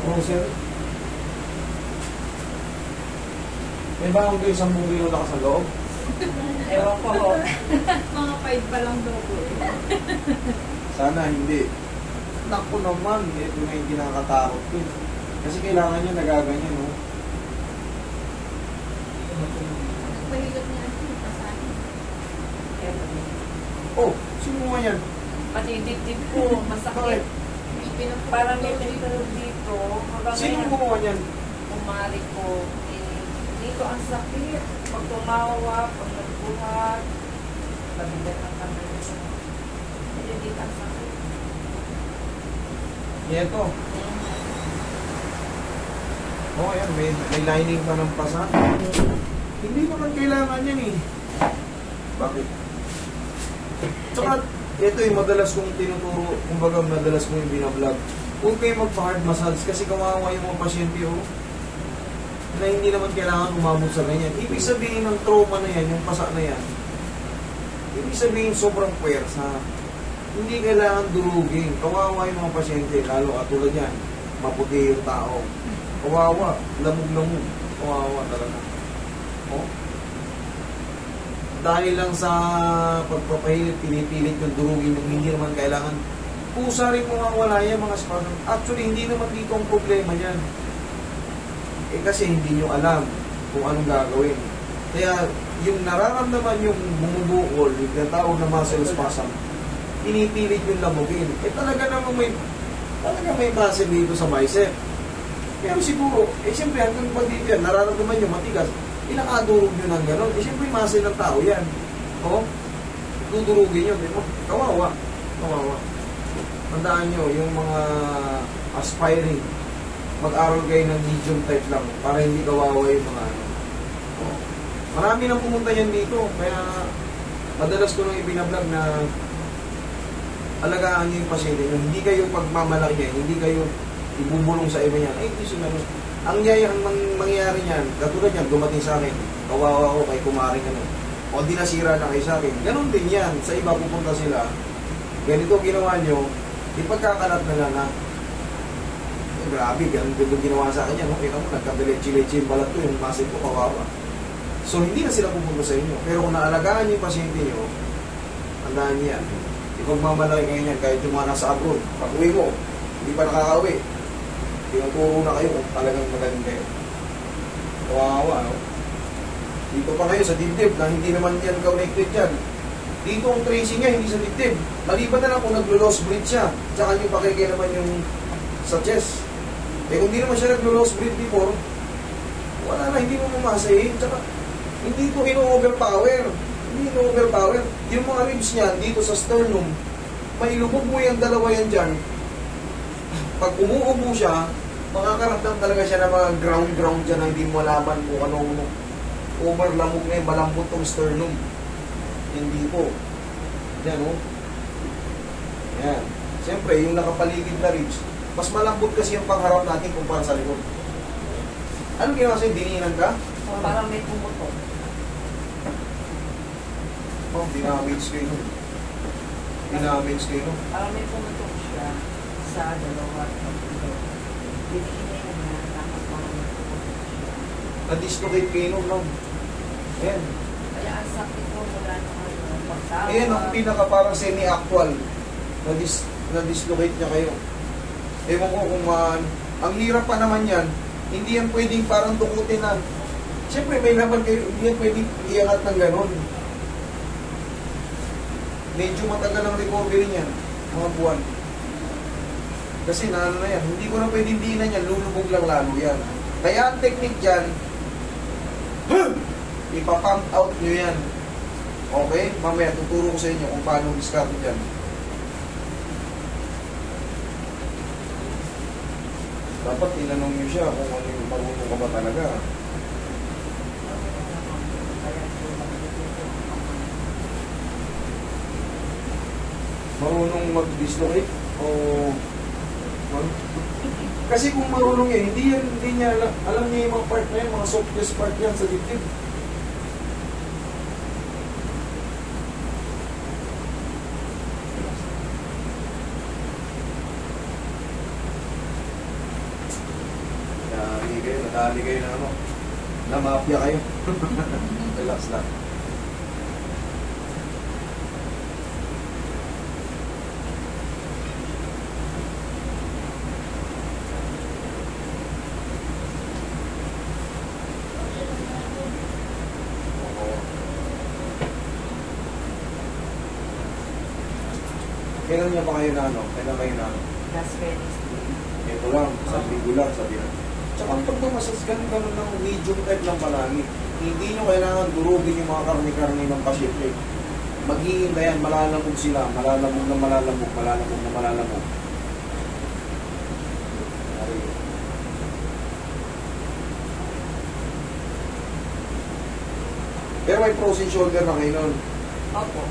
Grocery. May baong kayo 10 kilo na ka sa loob? Ewan ko ho. Mga 5 pa lang daw po eh. Sana hindi. Naku naman, ito na yung kinakatakot ko. Kasi kailangan nyo nagaganyan, no? Mahigot niya ang pasahin. Oh, sino mo yan? Pati yung dibdib ko, masakit. Parang may pinitulog dito. Sino gumawa niyan? Umari ko. Dito ang sakit. Pag tumawa, pag nagbuhat, pabigat ang kamay. Dito ang sakit. Ito. Oh, ayan, may lining pa ng pasa. Hindi naman kailangan yan eh. Bakit? Tsaka, ito yung madalas kong tinuturo, kumbaga madalas kong yung binablog. Huwag kayo magpa-hard massage kasi kawawa yung mga pasyente na hindi naman kailangan umabot sa ganyan. Ibig sabihin ng trauma na yan, yung pasa na yan, ibig sabihin sobrang puwersa. Hindi kailangan durugin. Kawawa yung mga pasyente, lalo katulad yan, maputi yung tao. Kawawa, lamog-lamog. Kawawa talaga. Oh? Dahil lang sa pagpapahilit, pinipilit yung durugin yung hindi naman kailangan. Pusa rin mga wala yan, mga spasm. Actually, hindi naman dito ang problema yan. Eh kasi hindi nyo alam kung anong gagawin. Kaya yung nararamdaman yung bumubukol, yung natawag na muscle spasm, pinipilit yung lamugin. Eh talaga naman may muscle dito sa bicep. Pero siguro, eh siyempre hanggang pag dito yan, nararamdaman nyo matigas, pinakadurog nyo ng gano'n. Eh siyempre muscle ng tao yan. O? Dudurugin nyo, di ba? Kawawa. Kawawa. Tandaan nyo, yung mga aspiring, mag-aral kayo ng medium type lang para hindi kawawa yung mga ano. O? Marami nang pumunta yan dito, kaya madalas ko nang ibinablog na alagaan nyo yung pasyente nyo. Hindi kayo pagmamalaki niya, hindi kayo ibubulong sa iba niyan. Ay, hindi sumano. Ang mangyayari niyan, katulad niyan, dumating sa akin, kawawa ko kay kumaring ano, o di nasira na kayo sa akin. Ganon din yan. Sa iba pupunta sila. Ganito ginawa nyo, ipagkakalat na lang na, eh, grabe, ganun din ginawa sa akin yan. Okay na mo, nagkabelechi-lechi yung balat ko, yung muscle ko, kawawa. So, hindi na sila pupunta sa inyo. Pero kung naalagaan yung pasyente nyo, tandaan niyan. Ipagmamalaki kayo niyan, kahit yung mga nasa abroad, pag-uwi mo, hindi pa nakaka-uwi. Tinuturo na kayo kung talagang magaling kayo. Kawawa, no? Dito pa kayo sa dibdib na hindi naman yan connected dyan. Dito ang tracing niya, hindi sa dibdib. Maliban na lang kung naglo-loss breath siya. Tsaka nyo pakikaya naman yung sa chest. Eh kung di naman siya naglo-loss breath before, wala na, hindi mo mamasahin. Tsaka hindi ko ino-overpower. Hindi ino-overpower. Yung mga ribs niya, dito sa sternum, may lubog mo yung dalawa yan dyan. Pag umuubo siya, makakaramdam talaga siya ng mga ground dyan na hindi mo malaman kung anong overlamog na yung malambot ng sternum. Hindi po. Yan, o. Yan. Siyempre, yung nakapaligid na ribs, mas malambot kasi yung pangharap natin kumpara sa likod. Anong ginawa sa'yo? Dininan ka? Parang may pumutok. Oh, dinamage kayo. Dinamage kayo. Parang may pumutok siya sa dalawa at pagputok. Dinihin na tapos parang may pumutok siya. Na-dislocate kayo, no? Ayan. Kaya ang sakit ko mula nung pagtawa. Ayan, ang pinaka parang semi-actual. Na-dislocate niya kayo. Ewan ko kung ang hirap pa naman yan, hindi yan pwedeng parang tukutin na. Siyempre, may laman kayo, hindi yan pwedeng iangat ng ganon. Medyo matagal ang recovery niyan, mga buwan. Kasi na yan, hindi ko na pwedeng diinan yan, lulubog lang lalo yan. Kaya ang technique dyan, ipapump out nyo yan. Okay? Mamaya, tuturo ko sa inyo kung paano discard dyan. Dapat tinanong nyo siya kung ano yung marunong ka ba talaga. Marunong mag-dislocate o kasi kung marunong yan, hindi niya alam niya yung mga part na yan, mga softest part yan sa dibdib. kayo, nadali kayo na ano, na mafia kayo. Relax lang. Kailan niya pa kayo na ano? Kailan kayo na ano? Last Wednesday. Ito lang, sa ligo lang, sabi na. Tsaka pag tumasas ganun ng medium type lang palagi, hindi nyo kailangan durugin yung mga karni-karni ng pasyente. Mag-iinda yan, malalamog sila, malalamog na malalamog, malalamog na malalamog. Pero may frozen shoulder na kayo nun. Opo.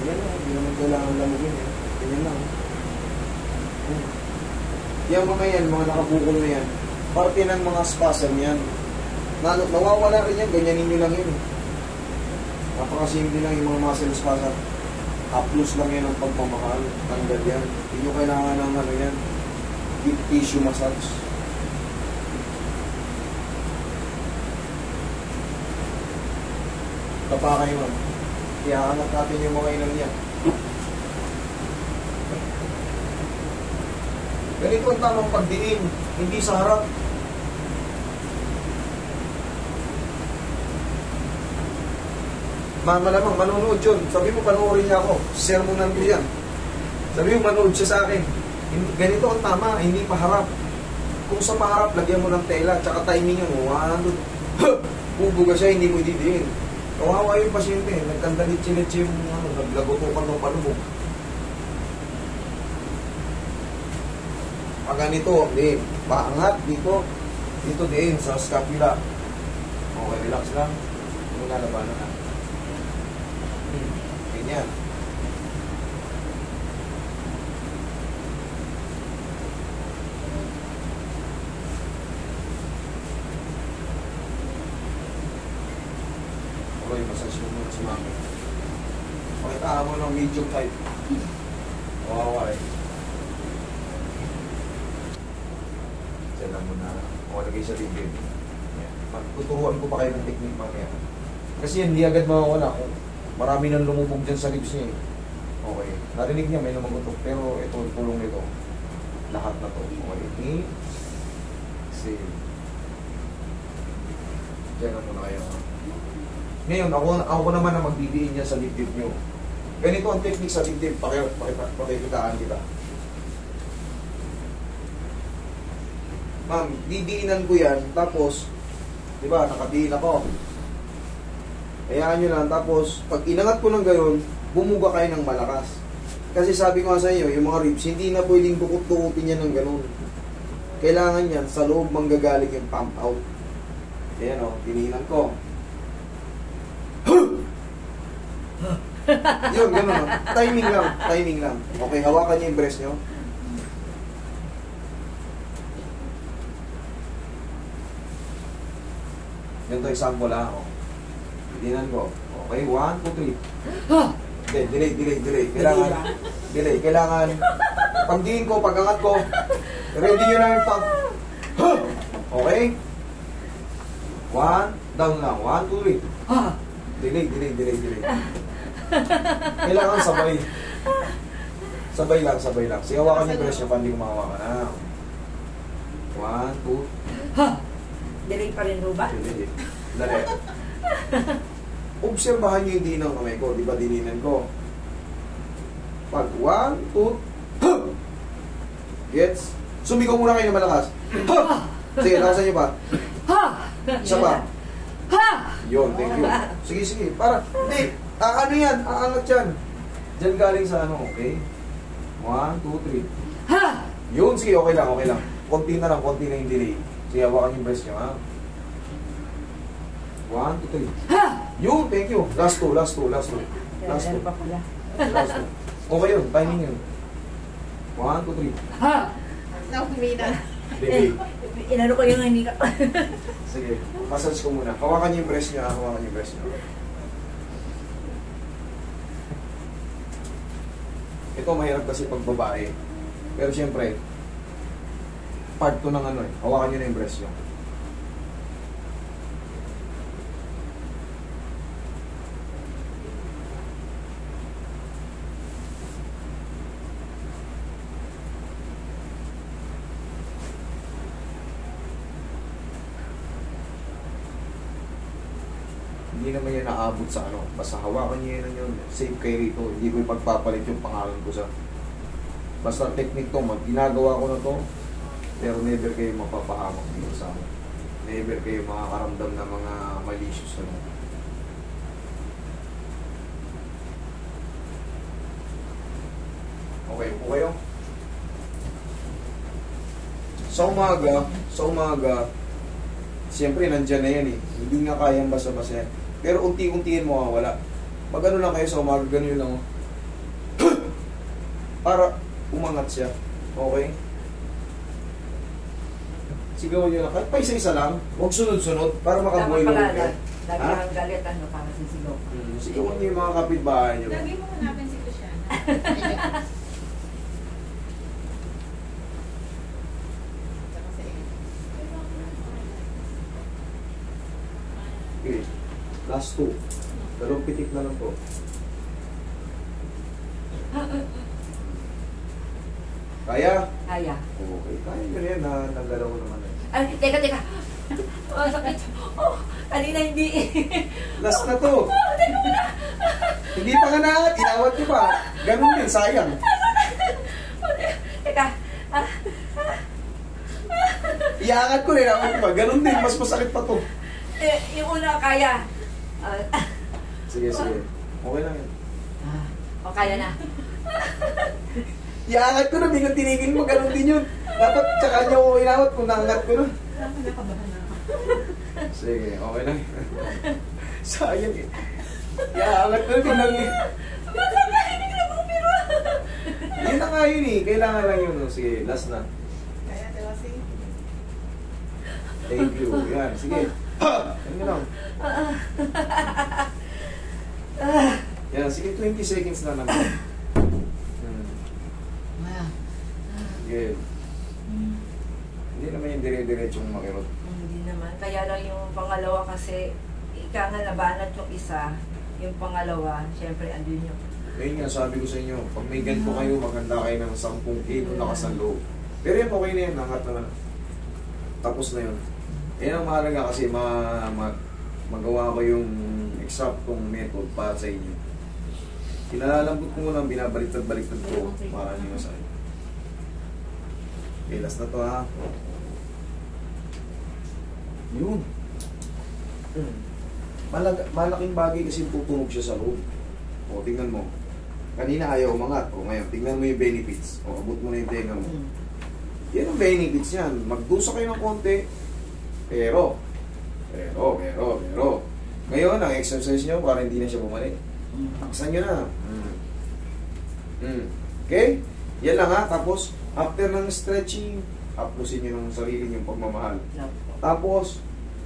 Yan lang, hindi naman kailangan lamugin eh. Ganyan lang. Yung mga yan, mga nakabukol na yan, parte ng mga spasm yan. Nawawala rin yan, ganyanin nyo lang yun. Napakasimple lang yung mga muscle spasm. Haplos lang yan ang pagmamahal. Tanggal yan. Hindi nyo kailangan ng ano yan, deep tissue massage. Tapa kayo man. Iaangat natin yung mga ilang yan. Ganito ang tamang pagdiin, hindi sa harap. Malamang, manonood yun. Sabi mo, panoorin niya ako. Sermonan ko yan. Sabi mo, manood siya sa akin. Ganito ang tama, hindi paharap. Kung sa paharap, lagyan mo ng tela, tsaka timing yun. Bubuga siya, hindi mo ididiin. Kawawa yung pasyente, nagkandalit-chilit yung naglagotokan ng palubog. Pag ganito, din, paangat dito, dito din sa scapula. Okay, relax lang. Kung lalabanan na. Ganyan. Okay, massage mo muna si mami. Pakitaan mo ng medium type. Kawawa eh. Diyan lang muna. O, lagay sa libid. Tuturuan ko pa kayo ng technique mamaya. Kasi hindi agad mawawala. Marami nang lumubog dyan sa ribs niya eh. Okay. Narinig niya may lumagutok. Pero ito, tulong nito. Lahat na to. Okay. Save. Diyan lang muna kayo. Ngayon, ako naman na magdidiin niya sa dibdib nyo. Ganito ang technique sa dibdib. Pakikitaan kita. Ma'am, didiinan ko yan. Tapos, di ba, nakadiin ako. Hayaan nyo lang. Tapos, pag inangat ko ng gayon, bumuga kayo ng malakas. Kasi sabi ko nga sa inyo, yung mga ribs, hindi na pwedeng dukot-dukutin yan ng ganon. Kailangan yan, sa loob manggagaling yung pump out. Ayan o, tininan ko. Yun, gano'n. Timing lang, timing lang. Okay, hawakan niyo yung breast nyo. Ganito example ha. Tinan ko. Okay, 1, 2, 3. Delay. Kailangan, delay. Kailangan, pagdiin ko, pagangat ko, ready nyo na yung pump. Okay? 1, down lang. 1, 2, 3. Delay. Kailangan sabay. Sabay lang. Sige, hawakan yung breast nyo, pa hindi ko makawakan. 1, 2. Delay pa rin ho ba? Delay. Dali. Obserbahan nyo yung dinang kamay ko. Di ba dininan ko? Pag 1, 2, gets? Sumigaw muna kayo na malakas. Sige, lakasan nyo pa. Isa pa. Yun, thank you. Sige. Para, hindi. Ano yan? Aangat yan. Diyan galing sa ano, okay? 1, 2, 3. Yun, sige, okay lang. Konti na yung delay. Sige, hawakan yung breast nyo, ha? 1, 2, 3. Yun, thank you. Last two. Pa pala. Okay yun, timing yun. 1, 2, 3. Nakumina. Delay. Inano ko yung hindi ka. Sige, massage ko muna. Hawakan niyo yung breast niya, Ito mahirap kasi pag babae. Pero siyempre, part to ng ano eh. Hawakan nyo na yung breast nyo. Hindi naman yan naabot sa ano. Basta hawakan nyo yan yun. Safe kayo rito. Hindi ko ipagpapalit yung pangalan ko sa... Basta technique to. Ginagawa ko na to. Pero never kayo mapapahamak dito sa akin. Never kayo makakaramdam ng mga malicious ano. Okay po kayo. Sa umaga, siyempre nandyan na yan eh. Hindi nga kayang basa-basa yan. Pero unti-untiin mo wala. Pag ano lang kayo sa umaga, ganyan lang. Para umangat siya. Okay? Sigawan nyo lang. Kahit pa isa-isa lang, huwag sunod-sunod para makabuhay Dapat lang pala, kayo. lagi Ha? kang galit, ano, para sisigaw. Sigawan nyo yung mga kapitbahay nyo. Lagi mo hanapin si Luciana. Tsaka si Ed. Okay. Last two. Dalawang pitik na lang po. Kaya? Kaya. Okay. Kaya nyo na yan. Nagalaw ko naman. Ay, teka. Oh, sakit. Oh, kanina hindi. Last na to. Hindi pa nga na. Inawat ko pa. Ganun din. Sayang. Teka. Iangat ko rin. Inawat ko pa. Ganun din. Mas masakit pa to. Yung una, kaya. Sige. Okay lang yan. O, kaya na. Iangat ko na. Hindi ka tinigil mo. Ganun din yun. Dapat tsaka niya ko inawat kung naangat ko na. Nakabahan na ako. Sige. Okay lang. Sayang eh. Iangat ko na. Tingnan eh. Yun na nga yun eh. Kailangan lang yun. Sige. Last na. Kaya, Telasi. Thank you. Yan. Sige. Yan lang. Yan. Sige. 20 seconds na naman. Sige. Hindi naman yung dire-diretsong makirot. Hindi naman. Kaya lang yung pangalawa kasi, ika nga nabanat yung isa, yung pangalawa, syempre andun yung... Ngayon nga, sabi ko sa inyo, pag may ganito kayo, maganda kayo ng 10 kilo na kasalo. Pero yan, okay na yan. Nangat naman. Tapos na yun. Yan ang mahalaga kasi magawa ko yung exactong method para sa inyo. Kinalalambot ko muna, binabaliktad-baliktad ko para nyo sa inyo. Okay, last na to ha. Yun. Malaking bagay kasi tutunog siya sa loob. O, tingnan mo. Kanina ayaw umangat. O, ngayon, tingnan mo yung benefits. O, abot mo na yung tenga mo. Yan ang benefits yan. Magdusa kayo ng konti. Pero. Ngayon, ang exercise nyo para hindi na siya bumalik. Taksan nyo na. Okay? Yan lang ha. Tapos, after ng stretching, haplusin nyo ng sarili yung pagmamahal. Tapos,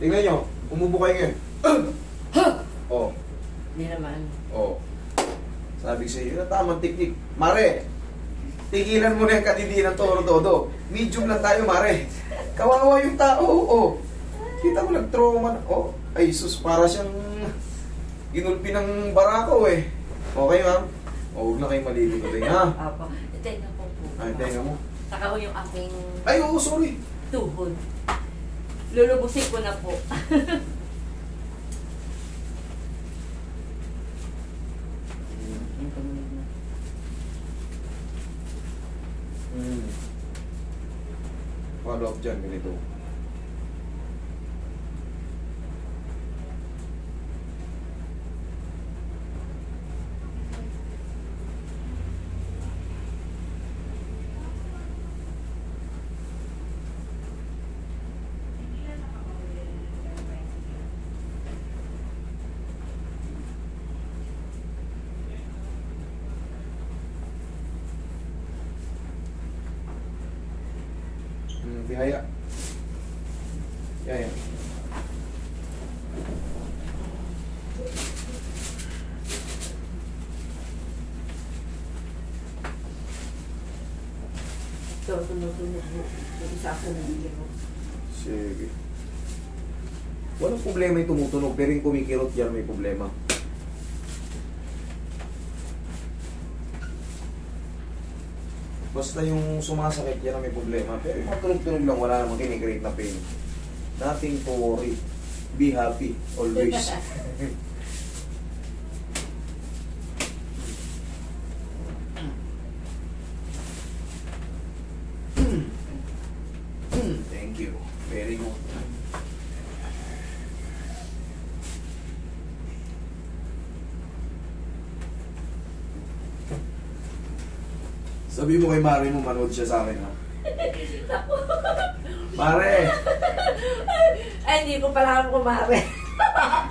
tingnan nyo, umubo kayo ngayon. Oh. Hindi naman. Oh. Sabi ko sa iyo, tamang teknik. Mare, tigilan mo na yung kadidi ng toro-todo. Medium lang tayo, Mare. Kawawa yung tao. Oh. Kita mo, nag-trauma na. Oh, ay sus, para siyang ginulpi ng barako eh. Okay, ma'am? O, huwag na kayo malilito. Ha? Apo. Tenga po po. Ay, tenga mo. Saka yung aking Ay, oo, sorry. tuhod. Lulubusin ko na po. Follow up dyan, ganito. Bihaya. Yan. Ito, tumutunog mo. Yung isa ako nagiging. Sige. Walang problema yung tumutunog, pero yung kumikirot yan may problema. Basta yung sumasakit yan ang may problema. Pero yung tunog-tunog lang, wala namang kinikreate na pain. Nothing to worry. Be happy, always. Thank you. Very good. Sabi mo kay Mare mo, manood siya sa akin, ha? Mare! Ay, hindi ko pala ako kumare.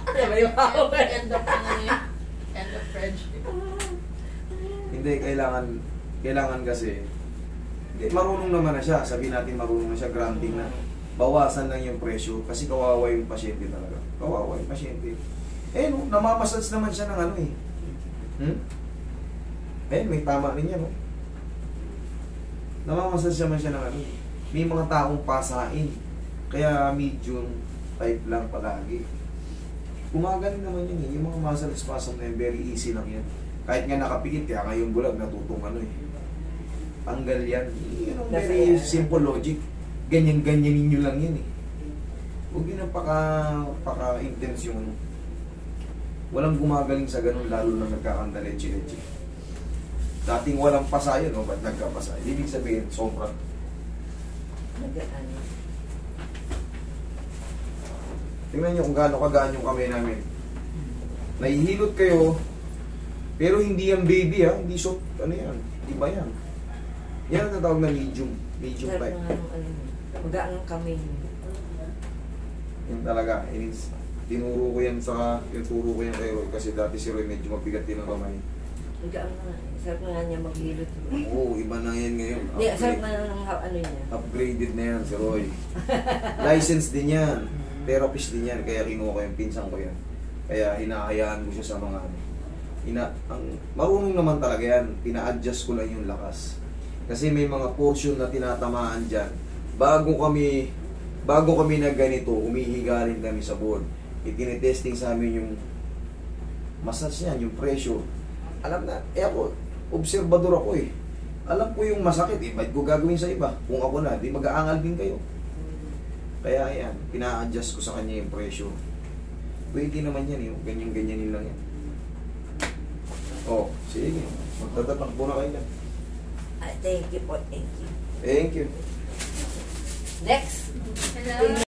Diba yung ako? End of end of friendship. Hindi, kailangan kasi, hindi, marunong naman na siya. Sabihin natin marunong na siya, granting na. Bawasan lang yung presyo kasi kawawa yung pasyente talaga. Kawawa yung pasyente. Eh, no, namamasage naman siya ng ano eh. Eh, may tama rin yan, no? Namamasage naman siya ng ano. May mga taong pasain. Kaya medium type lang palagi. Gumagaling naman yun eh. Yung mga muscle spasm na yun, very easy lang yan. Kahit nga nakapikit, kaya nga yung bulag natutong ano eh. Tanggal yan. Yun ang very simple logic. Ganyan-ganyanin nyo lang yan eh. Huwag yun ang paka-intense yung ano. Walang gumagaling sa ganun, lalo na nagkakandaleche-leche. Dating walang pasa yun, no? Ba't nagkapasa? Ibig sabihin, sobrang. Nag-ano. Tingnan nyo kung gaano kagaan yung kamay namin. Nahihilot kayo, pero hindi yan baby ha, hindi soft, ano yan, iba yan. Yan ang natawag na medium Sarap type. ng ano. Magaan ang kamay niyo. Yan talaga, tinuro ko yan tinuro ko yan kay Roy, kasi dati si Roy medyo mabigat din ang kamay. Magaan na. Sarap na nga niya maghilot. Oo, iba na yan ngayon. Hindi, sarap na ng ano niya. Upgraded na yan si Roy. License din yan. Therapist din yan, kaya kinuha ko yung pinsan ko yan. Kaya hinahayaan ko siya sa mga ano. Marunong naman talaga yan, pina-adjust ko lang yung lakas. Kasi may mga portion na tinatamaan dyan. Bago kami na ganito, umihiga rin kami sa board. Itinetesting sa amin yung massage yan, yung pressure. Alam na, ako, obserbador ako eh. Alam ko yung masakit eh, ba't ko gagawin sa iba? Kung ako na, di mag-aangal din kayo. Kaya yan, pina-adjust ko sa kanya yung pressure. Pwede naman yan, yung ganyan-ganyanin lang yan. Oh, sige. Magtatakbo na kayo na. Thank you po, thank you. Thank you. Next! Hello.